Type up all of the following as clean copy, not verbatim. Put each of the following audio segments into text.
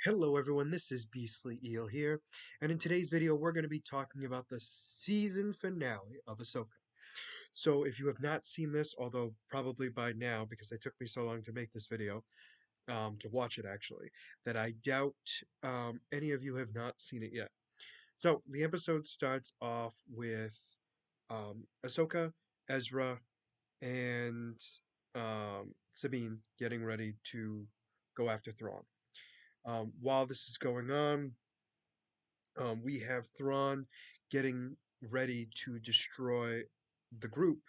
Hello everyone, this is Beastly Eel here, and in today's video we're going to be talking about the season finale of Ahsoka. So if you have not seen this, although probably by now, because it took me so long to make this video, to watch it actually, that I doubt any of you have not seen it yet. So the episode starts off with Ahsoka, Ezra, and Sabine getting ready to go after Thrawn. While this is going on, we have Thrawn getting ready to destroy the group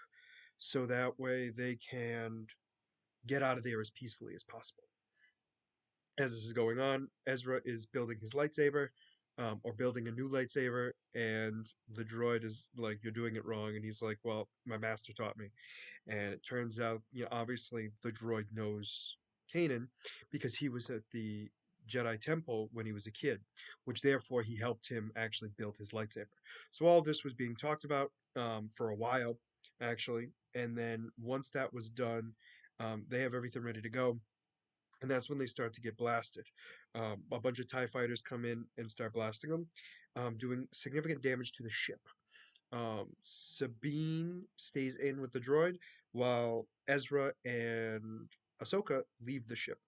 so that way they can get out of there as peacefully as possible. As this is going on, Ezra is building his lightsaber, or building a new lightsaber, and the droid is like, "You're doing it wrong," and he's like, "Well, my master taught me." And it turns out, obviously the droid knows Kanan because he was at the Jedi Temple when he was a kid, which therefore he helped him actually build his lightsaber. So all this was being talked about for a while, actually. And then once that was done, they have everything ready to go. And that's when they start to get blasted. A bunch of TIE fighters come in and start blasting them, doing significant damage to the ship. Sabine stays in with the droid while Ezra and Ahsoka leave the ship.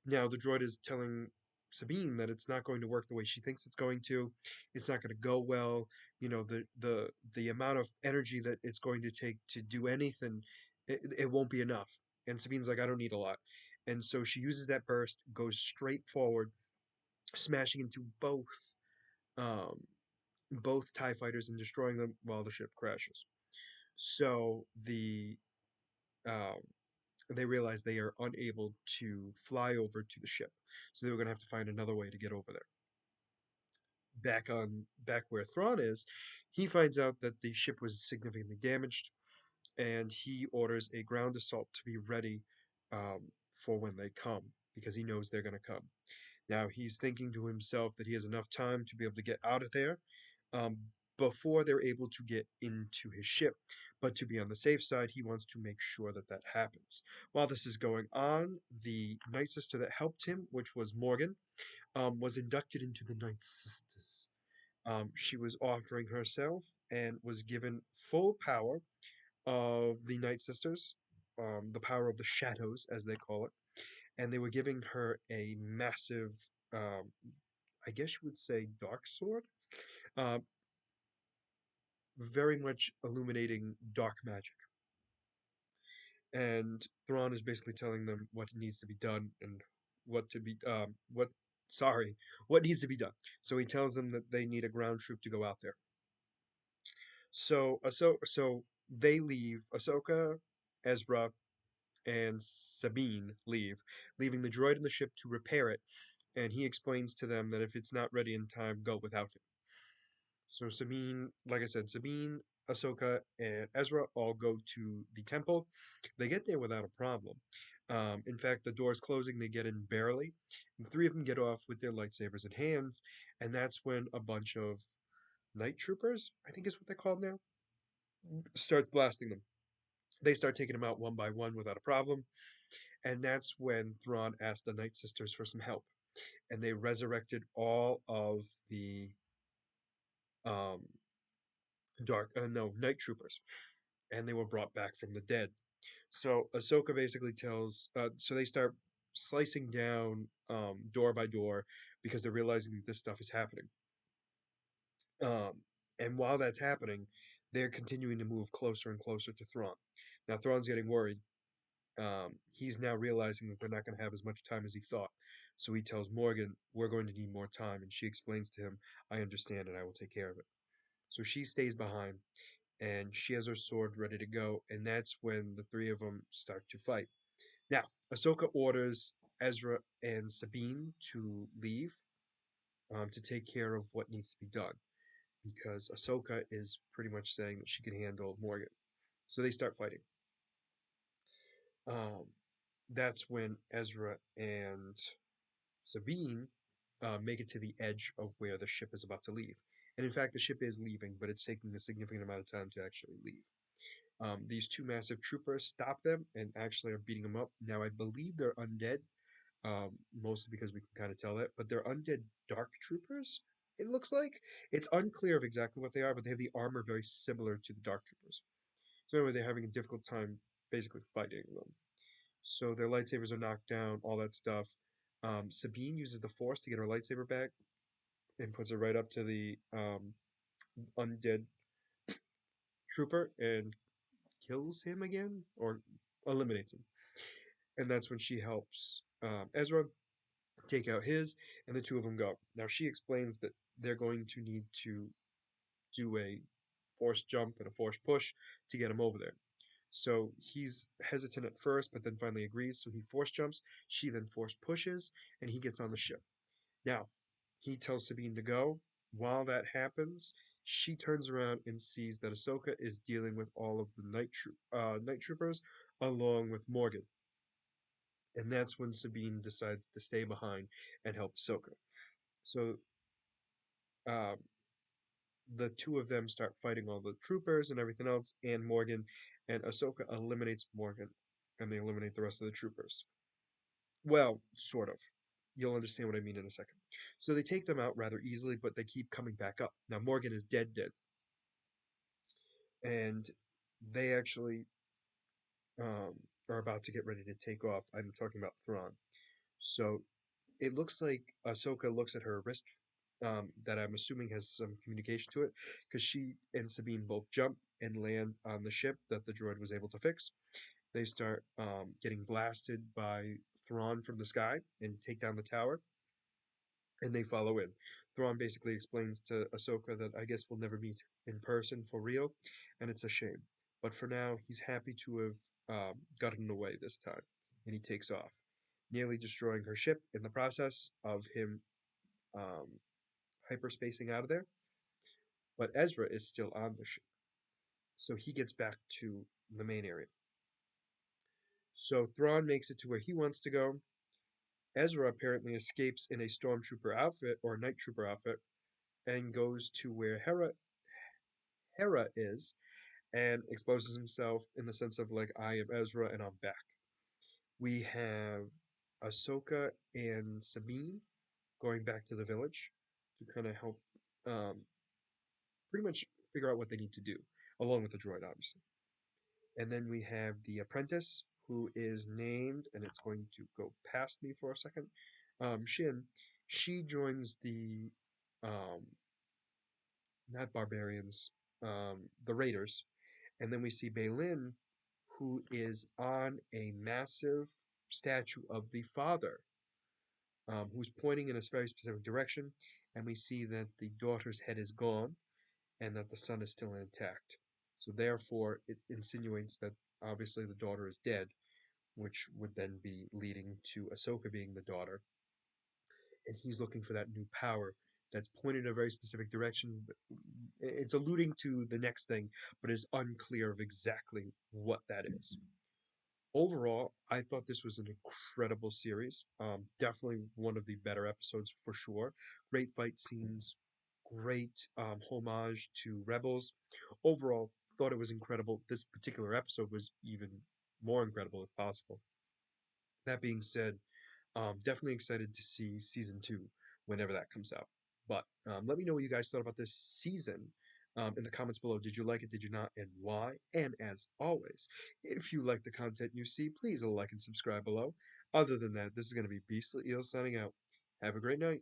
Now, the droid is telling Sabine that it's not going to work the way she thinks it's going to. It's not going to go well. The amount of energy that it's going to take to do anything, it won't be enough. And Sabine's like, I don't need a lot. And so she uses that burst, goes straight forward, smashing into um, both TIE fighters and destroying them while the ship crashes. So um, they realize they are unable to fly over to the ship. So they were going to have to find another way to get over there. Back where Thrawn is, he finds out that the ship was significantly damaged, and he orders a ground assault to be ready for when they come because he knows they're going to come. Now he's thinking to himself that he has enough time to be able to get out of there before they're able to get into his ship. But to be on the safe side, he wants to make sure that that happens. While this is going on, the Night Sister that helped him, which was Morgan, was inducted into the Night Sisters. She was offering herself and was given full power of the Night Sisters, the power of the shadows, as they call it, and they were giving her a massive, um, I guess you would say, dark sword, uh, very much illuminating dark magic. And Thrawn is basically telling them what needs to be done and what to be, what needs to be done. So he tells them that they need a ground troop to go out there. So they leave. Ahsoka, Ezra, and Sabine leave, leaving the droid in the ship to repair it, and he explains to them that if it's not ready in time, go without him. So Sabine, like I said, Sabine, Ahsoka, and Ezra all go to the temple. They get there without a problem. In fact, the door's closing, they get in barely. The three of them get off with their lightsabers in hand, and that's when a bunch of night troopers, I think is what they're called now, starts blasting them. They start taking them out one by one without a problem, and that's when Thrawn asked the Night Sisters for some help, and they resurrected all of the um, night troopers, and they were brought back from the dead. So Ahsoka basically so they start slicing down door by door because they're realizing that this stuff is happening. Um, and while that's happening, they're continuing to move closer and closer to Thrawn. Now Thrawn's getting worried. He's now realizing that they're not going to have as much time as he thought. So he tells Morgan, "We're going to need more time," and she explains to him, "I understand, and I will take care of it." So she stays behind, and she has her sword ready to go, and that's when the three of them start to fight. Now, Ahsoka orders Ezra and Sabine to leave to take care of what needs to be done because Ahsoka is pretty much saying that she can handle Morgan. So they start fighting. Um, that's when Ezra and Sabine make it to the edge of where the ship is about to leave. And in fact, the ship is leaving, but it's taking a significant amount of time to actually leave. These two massive troopers stop them and actually are beating them up. Now, I believe they're undead, mostly because we can kind of tell that. But they're undead dark troopers, it looks like. It's unclear of exactly what they are, but they have the armor very similar to the dark troopers. So anyway, they're having a difficult time basically fighting them. So their lightsabers are knocked down, all that stuff. Sabine uses the Force to get her lightsaber back and puts it right up to the undead trooper and kills him again, or eliminates him. And that's when she helps Ezra take out his, and the two of them go. Now she explains that they're going to need to do a force jump and a force push to get him over there. So he's hesitant at first, but then finally agrees. So he force jumps, she then force pushes, and he gets on the ship. Now, he tells Sabine to go. While that happens, she turns around and sees that Ahsoka is dealing with all of the night troopers along with Morgan. And that's when Sabine decides to stay behind and help Ahsoka. So um, the two of them start fighting all the troopers and everything else, and Morgan, and Ahsoka eliminates Morgan, and they eliminate the rest of the troopers. Well, sort of. You'll understand what I mean in a second. So they take them out rather easily, but they keep coming back up. Now Morgan is dead, and they actually are about to get ready to take off. I'm talking about Thrawn. So it looks like Ahsoka looks at her wrist, that I'm assuming has some communication to it, because she and Sabine both jump and land on the ship that the droid was able to fix. They start getting blasted by Thrawn from the sky and take down the tower, and they follow in. Thrawn basically explains to Ahsoka that I guess we'll never meet in person for real, and it's a shame. But for now, he's happy to have gotten away this time, and he takes off, nearly destroying her ship in the process of him um, hyperspacing out of there. But Ezra is still on the ship, so he gets back to the main area. So Thrawn makes it to where he wants to go. Ezra apparently escapes in a stormtrooper outfit or a night trooper outfit and goes to where Hera is and exposes himself in the sense of like I am Ezra and I'm back. We have Ahsoka and Sabine going back to the village to kind of help um, pretty much figure out what they need to do, along with the droid, obviously. And then we have the apprentice who is named, and it's going to go past me for a second. Shin. She joins the not barbarians, the raiders, and then we see Baylin, who is on a massive statue of the father, who's pointing in a very specific direction, and we see that the daughter's head is gone and that the son is still intact. So therefore, it insinuates that obviously the daughter is dead, which would then be leading to Ahsoka being the daughter, and he's looking for that new power that's pointed in a very specific direction. It's alluding to the next thing, but is unclear of exactly what that is. Overall, I thought this was an incredible series. Definitely one of the better episodes for sure. Great fight scenes, great homage to Rebels. Overall, thought it was incredible. This particular episode was even more incredible if possible. That being said, definitely excited to see season two whenever that comes out. But let me know what you guys thought about this season in the comments below. Did you like it? Did you not? And why? And as always, if you like the content you see, please like and subscribe below. Other than that, this is going to be Beastly Eel signing out. Have a great night.